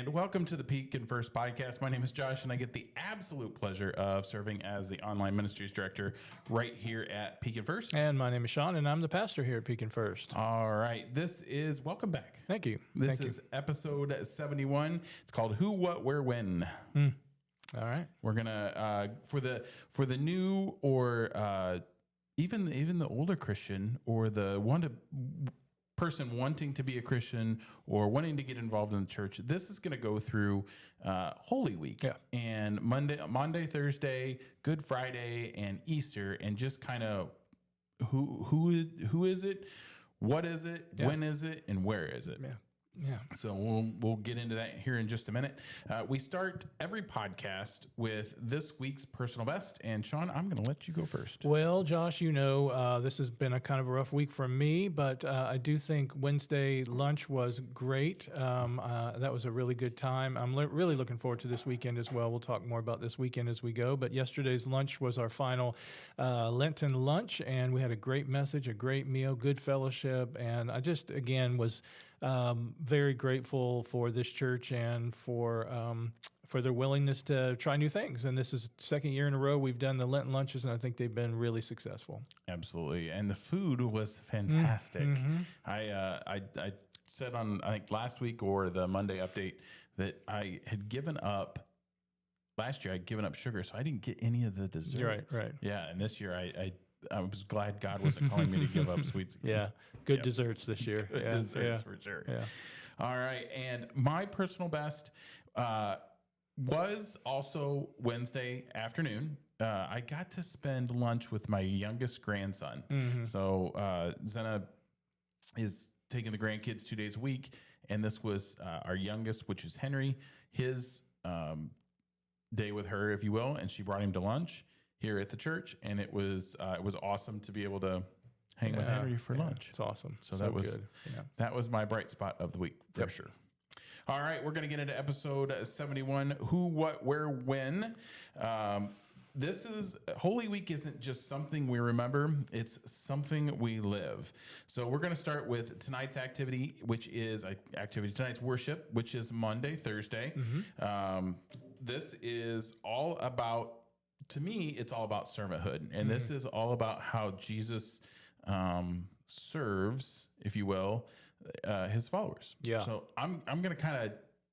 and welcome to the Peak and First podcast. My name is Josh, and I get the absolute pleasure of serving as the online ministries director right here at Peak and First. And my name is Sean, and I'm the pastor here at Peak and First. All right, this is welcome back. Thank you. This is episode 71. It's called Who, What, Where, When. All right. We're gonna for the new or even the older Christian or the person wanting to be a Christian or wanting to get involved in the church. This is going to go through Holy Week and Monday, Thursday, Good Friday, and Easter, and just kind of who is it, what is it, when is it, and where is it? Yeah. So we'll get into that here in just a minute. We start every podcast with this week's personal best, and Sean, I'm going to let you go first. Well, Josh, this has been a kind of a rough week for me, but I do think Wednesday lunch was great. That was a really good time. I'm really looking forward to this weekend as well. We'll talk more about this weekend as we go, but yesterday's lunch was our final Lenten lunch, and we had a great message, a great meal, good fellowship, and I just, again, was very grateful for this church and for their willingness to try new things. And this is the second year in a row we've done the Lenten lunches, and I think they've been really successful. Absolutely. And the food was fantastic. I said on, I think last week or the Monday update, that I had given up. Last year I'd given up sugar, so I didn't get any of the desserts. Right. Yeah. And this year I was glad God wasn't calling me to give up sweets again. Yeah. Good desserts this year. Good desserts for sure. Yeah. All right. And my personal best was also Wednesday afternoon. I got to spend lunch with my youngest grandson. So Zena is taking the grandkids 2 days a week. And this was our youngest, which is Henry, his day with her, if you will. And she brought him to lunch here at the church, and it was awesome to be able to hang with Henry for lunch. It's awesome. So that was good. Yeah. That was my bright spot of the week for sure. All right, we're going to get into episode 71. Who, what, where, when. This is Holy Week isn't just something we remember; it's something we live. So we're going to start with tonight's activity, which is tonight's worship, which is Monday, Thursday. This is all about. To me, it's all about servanthood, and this is all about how Jesus serves, if you will, his followers. Yeah. So I'm going to kind of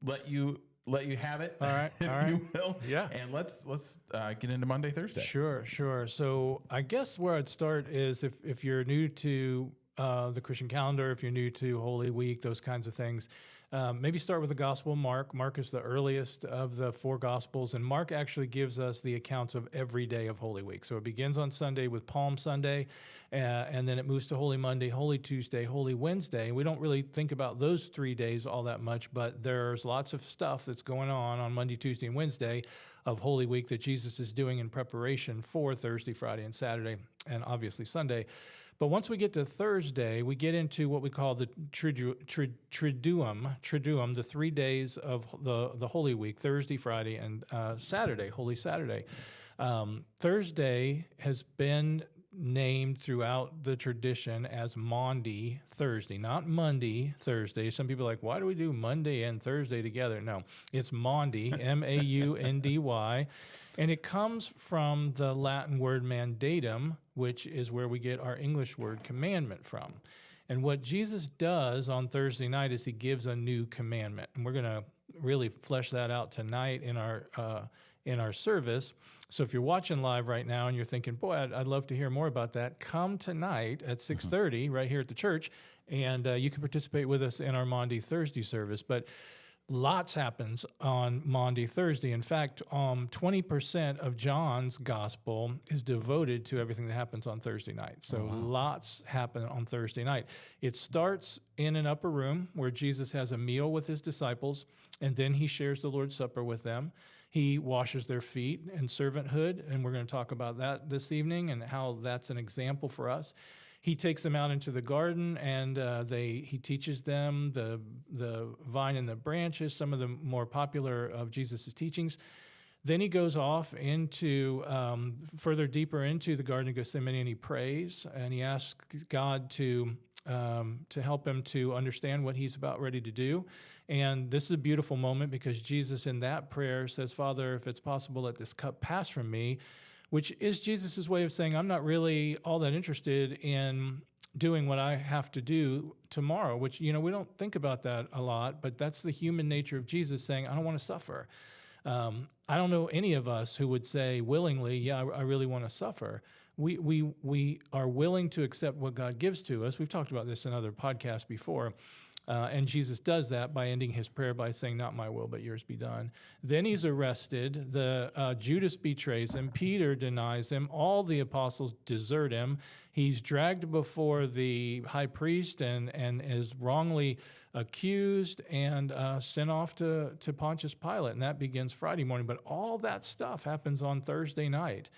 let you have it. All right. if you will. Yeah. And let's get into Monday, Thursday. Sure. So I guess where I'd start is if you're new to the Christian calendar, if you're new to Holy Week, those kinds of things. Maybe start with the Gospel of Mark. Mark is the earliest of the four Gospels, and Mark actually gives us the accounts of every day of Holy Week. So it begins on Sunday with Palm Sunday, and then it moves to Holy Monday, Holy Tuesday, Holy Wednesday. We don't really think about those 3 days all that much, but there's lots of stuff that's going on Monday, Tuesday, and Wednesday of Holy Week that Jesus is doing in preparation for Thursday, Friday, and Saturday, and obviously Sunday. But once we get to Thursday, we get into what we call the Triduum, the 3 days of the Holy Week, Thursday, Friday, and Saturday, Holy Saturday. Thursday has been named throughout the tradition as Maundy Thursday, not Monday Thursday. Some people are like, why do we do Monday and Thursday together? No, it's Maundy, Maundy, and it comes from the Latin word mandatum, which is where we get our English word commandment from. And what Jesus does on Thursday night is he gives a new commandment. And we're going to really flesh that out tonight in our service. So if you're watching live right now and you're thinking, boy, I'd love to hear more about that, come tonight at 6:30 right here at the church, and you can participate with us in our Maundy Thursday service. But lots happens on Maundy Thursday. In fact, 20% of John's gospel is devoted to everything that happens on Thursday night. So lots happen on Thursday night. It starts in an upper room where Jesus has a meal with his disciples, and then he shares the Lord's Supper with them. He washes their feet in servanthood, and we're going to talk about that this evening and how that's an example for us. He takes them out into the garden, and he teaches them the vine and the branches, some of the more popular of Jesus' teachings. Then he goes off into further deeper into the Garden of Gethsemane, and he prays, and he asks God to to help him to understand what he's about ready to do. And this is a beautiful moment because Jesus in that prayer says, Father, if it's possible, let this cup pass from me, which is Jesus' way of saying, I'm not really all that interested in doing what I have to do tomorrow, which, we don't think about that a lot, but that's the human nature of Jesus saying, I don't want to suffer. I don't know any of us who would say willingly, yeah, I really want to suffer. We are willing to accept what God gives to us. We've talked about this in other podcasts before. And Jesus does that by ending his prayer by saying, not my will, but yours be done. Then he's arrested. Judas betrays him. Peter denies him. All the apostles desert him. He's dragged before the high priest and is wrongly accused and sent off to Pontius Pilate. And that begins Friday morning. But all that stuff happens on Thursday night.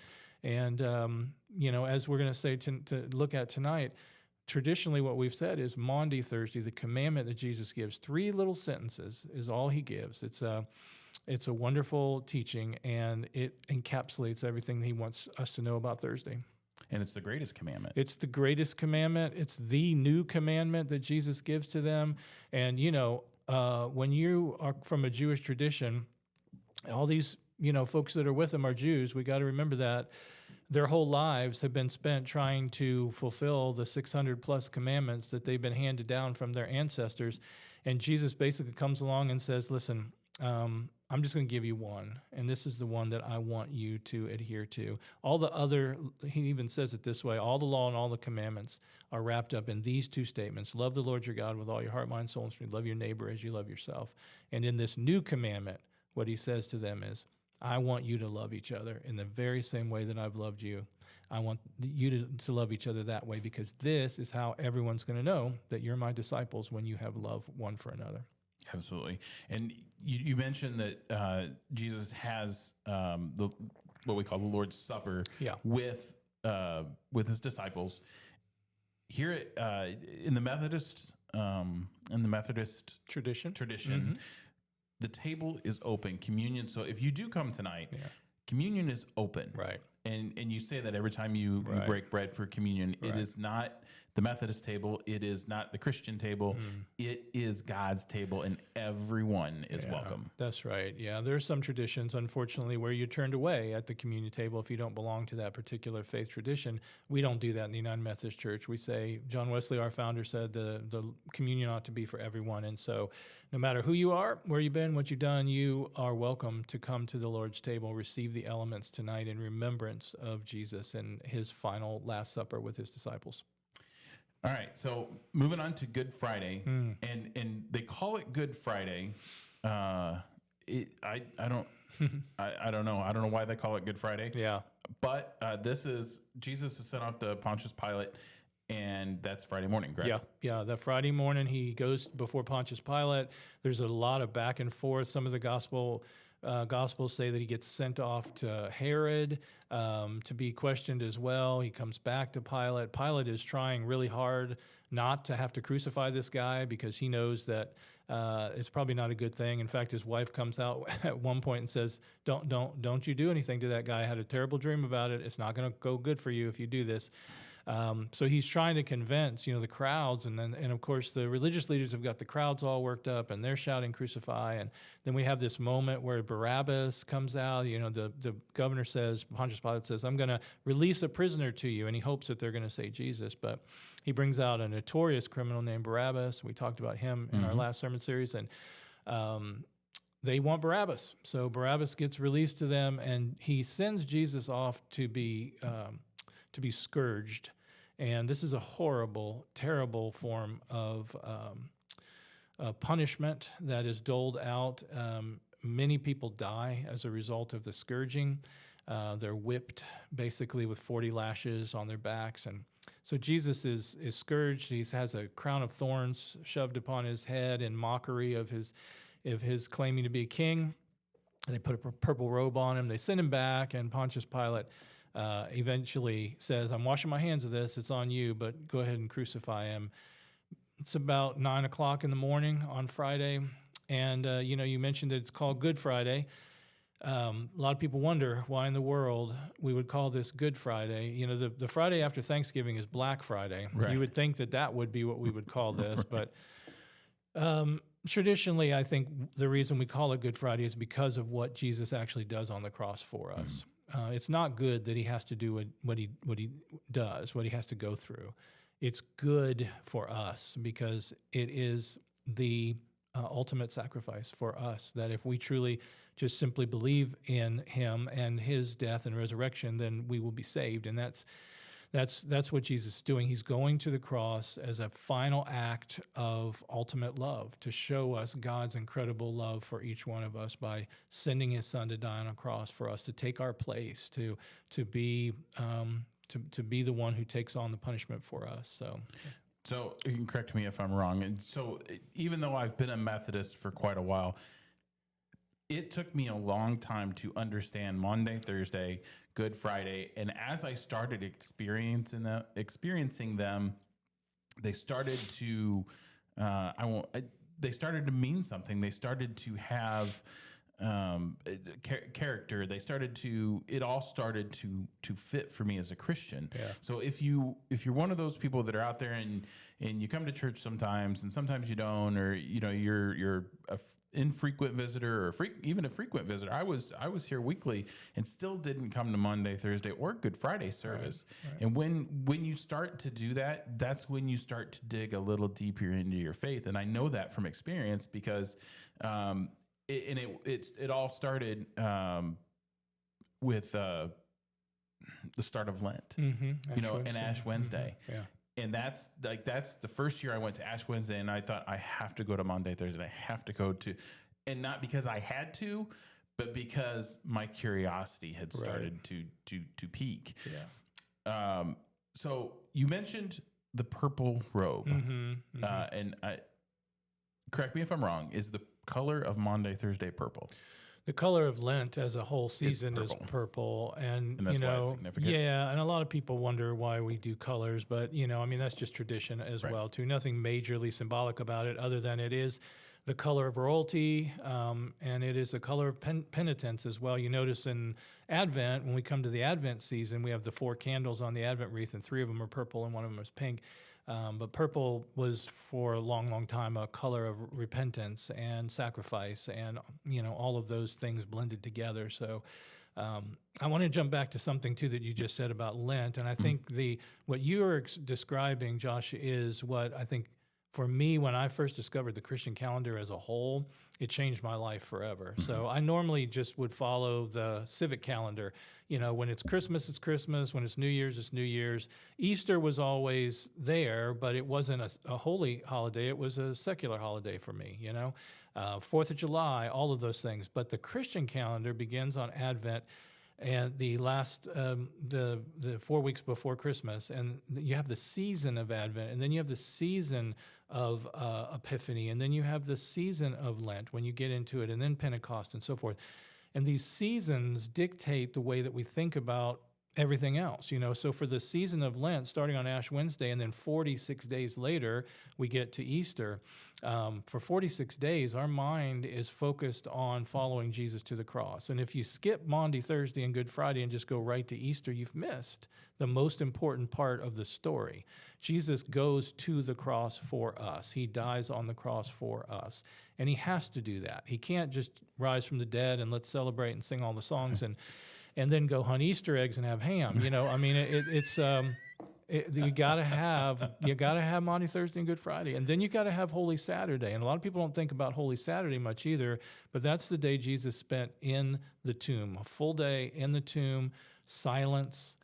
And, as we're going to say to look at tonight, traditionally, what we've said is Maundy Thursday, the commandment that Jesus gives, 3 little sentences is all he gives. It's a wonderful teaching, and it encapsulates everything he wants us to know about Thursday. And it's the greatest commandment. It's the greatest commandment. It's the new commandment that Jesus gives to them. And, when you are from a Jewish tradition, all these, folks that are with them are Jews. We got to remember that. Their whole lives have been spent trying to fulfill the 600 plus commandments that they've been handed down from their ancestors. And Jesus basically comes along and says, listen, I'm just going to give you one. And this is the one that I want you to adhere to. All the other, he even says it this way, all the law and all the commandments are wrapped up in these 2 statements. Love the Lord your God with all your heart, mind, soul, and strength. Love your neighbor as you love yourself. And in this new commandment, what he says to them is, I want you to love each other in the very same way that I've loved you. I want you to love each other that way because this is how everyone's going to know that you're my disciples when you have love one for another. Absolutely. And you mentioned that Jesus has what we call the Lord's Supper with his disciples. Here in the Methodist tradition. Mm-hmm. The table is open, communion. So if you do come tonight, communion is open. Right. And you say that every time you break bread for communion. Right. It is not the Methodist table. It is not the Christian table. It is God's table, and everyone is welcome. That's right. Yeah, there are some traditions, unfortunately, where you're turned away at the communion table if you don't belong to that particular faith tradition. We don't do that in the United Methodist Church. We say, John Wesley, our founder, said the communion ought to be for everyone. And so no matter who you are, where you've been, what you've done, you are welcome to come to the Lord's table, receive the elements tonight in remembrance of Jesus and his final Last Supper with his disciples. All right, so moving on to Good Friday, and they call it Good Friday. I don't know. I don't know why they call it Good Friday. Yeah, but this is Jesus is sent off to Pontius Pilate, and that's Friday morning, correct? Yeah. That Friday morning he goes before Pontius Pilate. There's a lot of back and forth. Some of the Gospels say that he gets sent off to Herod to be questioned as well. He comes back to Pilate. Pilate is trying really hard not to have to crucify this guy because he knows that it's probably not a good thing. In fact, his wife comes out at one point and says, "Don't you do anything to that guy. I had a terrible dream about it. It's not going to go good for you if you do this." So he's trying to convince, the crowds, and of course the religious leaders have got the crowds all worked up, and they're shouting "Crucify!" And then we have this moment where Barabbas comes out. The governor says, Pontius Pilate says, "I'm going to release a prisoner to you," and he hopes that they're going to say Jesus, but he brings out a notorious criminal named Barabbas. We talked about him in our last sermon series, and they want Barabbas. So Barabbas gets released to them, and he sends Jesus off to be scourged. And this is a horrible, terrible form of punishment that is doled out. Many people die as a result of the scourging. They're whipped basically with 40 lashes on their backs. And so Jesus is scourged. He has a crown of thorns shoved upon his head in mockery of his claiming to be a king. They put a purple robe on him. They send him back, and Pontius Pilate eventually says, "I'm washing my hands of this. It's on you, but go ahead and crucify him." It's about 9 o'clock in the morning on Friday. And, you mentioned that it's called Good Friday. a lot of people wonder why in the world we would call this Good Friday. You know, the Friday after Thanksgiving is Black Friday. Right. You would think that would be what we would call this, but traditionally, I think the reason we call it Good Friday is because of what Jesus actually does on the cross for us. It's not good that he has to do what he does, what he has to go through. It's good for us because it is the ultimate sacrifice for us, that if we truly just simply believe in him and his death and resurrection, then we will be saved. And that's what Jesus is doing. He's going to the cross as a final act of ultimate love to show us God's incredible love for each one of us by sending his son to die on a cross for us, to take our place, to be the one who takes on the punishment for us. So you can correct me if I'm wrong. And so even though I've been a Methodist for quite a while, it took me a long time to understand Maundy, Thursday, Good Friday, and as I started experiencing them, they started to they started to mean something. They started to have character. It all started to fit for me as a Christian. Yeah. So if you're one of those people that are out there and you come to church sometimes and sometimes you don't, or you're a infrequent visitor or even a frequent visitor. I was here weekly and still didn't come to Maundy, Thursday, or Good Friday service. Right. And when you start to do that, that's when you start to dig a little deeper into your faith. And I know that from experience because it all started with the start of Lent, and Ash Wednesday. Mm-hmm. Yeah. And that's the first year I went to Ash Wednesday, and I thought I have to go to Maundy, Thursday. I have to go to, and not because I had to, but because my curiosity had started to peak. Yeah. So you mentioned the purple robe, and correct me if I'm wrong. Is the color of Maundy, Thursday purple? The color of Lent as a whole season is purple, and that's why it's significant. Yeah, and a lot of people wonder why we do colors, but that's just tradition as well too. Nothing majorly symbolic about it, other than it is the color of royalty, and it is the color of penitence as well. You notice in Advent, when we come to the Advent season, we have the 4 candles on the Advent wreath, and 3 of them are purple, and 1 of them is pink. But purple was for a long, long time a color of repentance and sacrifice, and all of those things blended together. So I want to jump back to something too that you just said about Lent, and I think what you are describing, Josh, is what I think for me when I first discovered the Christian calendar as a whole, it changed my life forever. So I normally just would follow the civic calendar. When it's Christmas, it's Christmas. When it's New Year's, it's New Year's. Easter was always there, but it wasn't a holy holiday. It was a secular holiday for me, 4th of July, all of those things. But the Christian calendar begins on Advent and the last, the 4 weeks before Christmas. And you have the season of Advent, and then you have the season of Epiphany, and then you have the season of Lent when you get into it, and then Pentecost and so forth. And these seasons dictate the way that we think about everything else, So for the season of Lent, starting on Ash Wednesday, and then 46 days later, we get to Easter. For 46 days, our mind is focused on following Jesus to the cross. And if you skip Maundy, Thursday, and Good Friday and just go right to Easter, you've missed the most important part of the story. Jesus goes to the cross for us. He dies on the cross for us. And he has to do that. He can't just rise from the dead and let's celebrate and sing all the songs and then go hunt Easter eggs and have ham. You gotta have Maundy, Thursday, and Good Friday, and then you gotta have Holy Saturday. And a lot of people don't think about Holy Saturday much either, but that's the day Jesus spent in the tomb, a full day in the tomb, silence.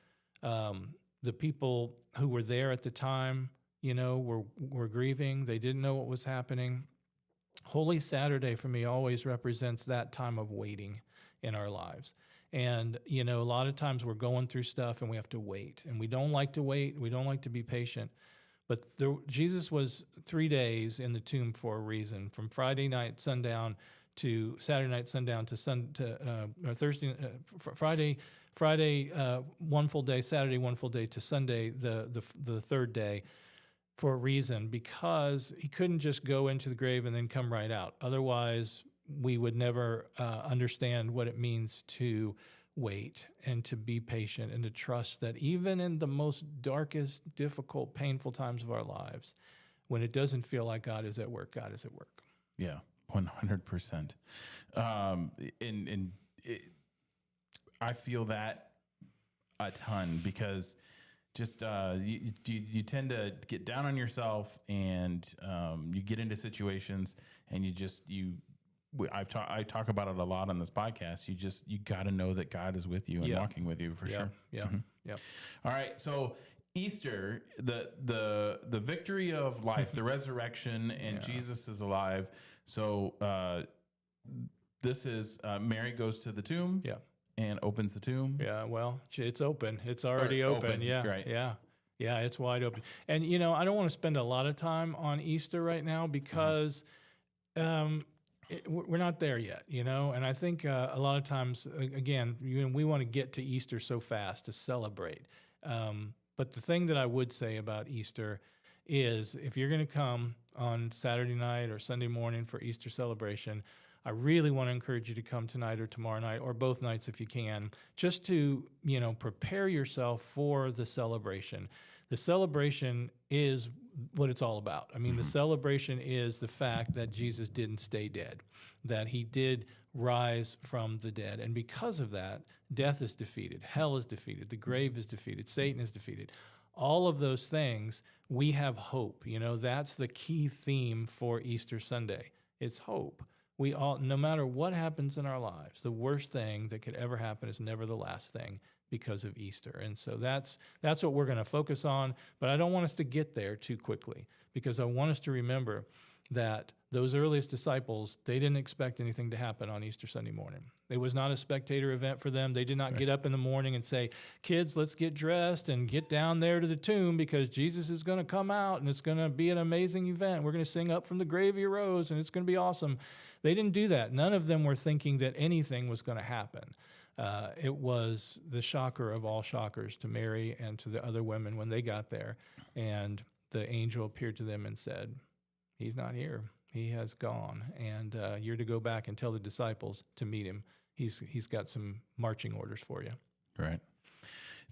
The people who were there at the time, were grieving. They didn't know what was happening. Holy Saturday for me always represents that time of waiting in our lives. And, a lot of times we're going through stuff and we have to wait. And we don't like to wait. We don't like to be patient. But Jesus was 3 days in the tomb for a reason, from Friday night sundown to Saturday night sundown or Thursday, Friday 1 full day, Saturday 1 full day to Sunday, the 3rd day, for a reason, because he couldn't just go into the grave and then come right out. Otherwise, we would never understand what it means to wait and to be patient and to trust that even in the most darkest, difficult, painful times of our lives, when it doesn't feel like God is at work, God is at work. Yeah, 100%. I feel that a ton because just you tend to get down on yourself and you get into situations and I talk about it a lot on this podcast. You got to know that God is with you and walking with you for sure. Yeah. Mm-hmm. Yeah. All right. So Easter, the victory of life, the resurrection, and Jesus is alive. So this is Mary goes to the tomb. Yeah. And opens the tomb. Yeah, well, it's open. It's already open. Yeah, right. Yeah, it's wide open. And, you know, I don't want to spend a lot of time on Easter right now because we're not there yet, you know? And I think a lot of times, again, we want to get to Easter so fast to celebrate. But the thing that I would say about Easter is if you're going to come on Saturday night or Sunday morning for Easter celebration, I really want to encourage you to come tonight or tomorrow night or both nights if you can, just to, you know, prepare yourself for the celebration. The celebration is what it's all about. I mean, the celebration is the fact that Jesus didn't stay dead, that he did rise from the dead. And because of that, death is defeated, hell is defeated, the grave is defeated, Satan is defeated. All of those things, we have hope. You know, that's the key theme for Easter Sunday. It's hope. We all, no matter what happens in our lives, the worst thing that could ever happen is never the last thing because of Easter. And so that's what we're going to focus on. But I don't want us to get there too quickly because I want us to remember that those earliest disciples, they didn't expect anything to happen on Easter Sunday morning. It was not a spectator event for them. They did not get up in the morning and say, kids, let's get dressed and get down there to the tomb because Jesus is going to come out and it's going to be an amazing event. We're going to sing Up from the Grave He Rose and it's going to be awesome. They didn't do that. None of them were thinking that anything was going to happen. It was the shocker of all shockers to Mary and to the other women when they got there. And the angel appeared to them and said, he's not here. He has gone. And you're to go back and tell the disciples to meet him. He's got some marching orders for you. Right.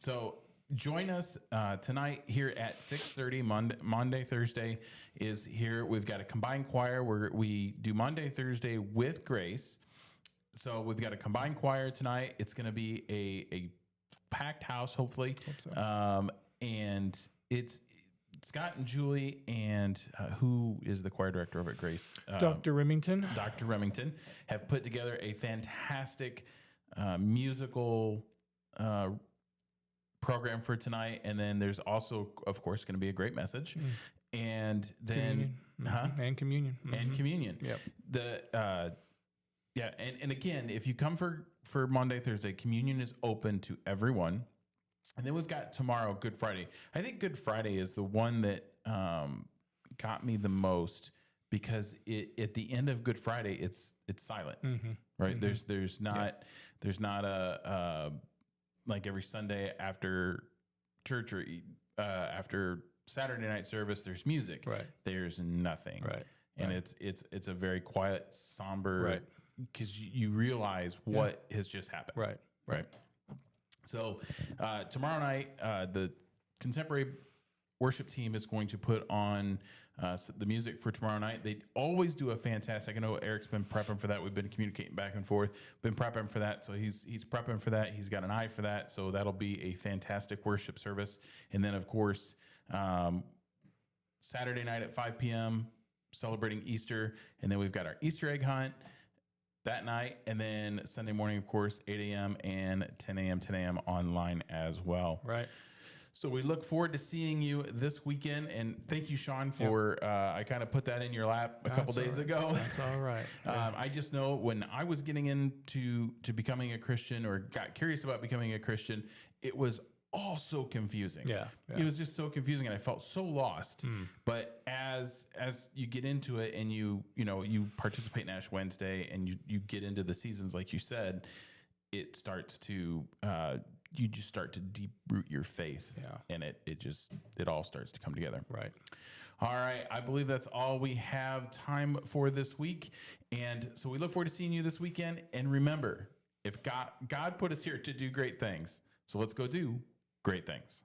So join us tonight here at 6:30. Monday, Thursday is here. We've got a combined choir where we do Monday, Thursday with Grace. So we've got a combined choir tonight. It's going to be a packed house, hopefully. Hope so. And it's Scott and Julie and who is the choir director over at Grace? Dr. Remington. Dr. Remington have put together a fantastic musical program for tonight. And then there's also, of course, going to be a great message. And then... Communion. And communion. And communion. Yep. And again, if you come for Monday, Thursday, communion is open to everyone. And then we've got tomorrow, Good Friday. I think Good Friday is the one that got me the most because at the end of Good Friday, it's silent, right? There's not a like every Sunday after church or after Saturday night service, there's music. Right. There's nothing. Right. And it's a very quiet, somber, because you realize what has just happened. Right. So tomorrow night, the contemporary worship team is going to put on the music for tomorrow night. They always do a fantastic. I know Eric's been prepping for that. We've been communicating back and forth. Been prepping for that. So he's prepping for that. He's got an eye for that. So that'll be a fantastic worship service. And then of course, Saturday night at 5 p.m. celebrating Easter, and then we've got our Easter egg hunt that night, and then Sunday morning, of course, 8 a.m. and 10 a.m. online as well. Right. So we look forward to seeing you this weekend, and thank you, Sean, for I kind of put that in your lap a couple days ago. That's all right. I just know when I was getting into becoming a Christian or got curious about becoming a Christian, it was all so confusing. Yeah. It was just so confusing, and I felt so lost. But as you get into it, and you participate in Ash Wednesday, and you get into the seasons, like you said, it starts to you just start to deep root your faith. Yeah. And it all starts to come together. Right. All right. I believe that's all we have time for this week. And so we look forward to seeing you this weekend. And remember, if God put us here to do great things, so let's go do great things.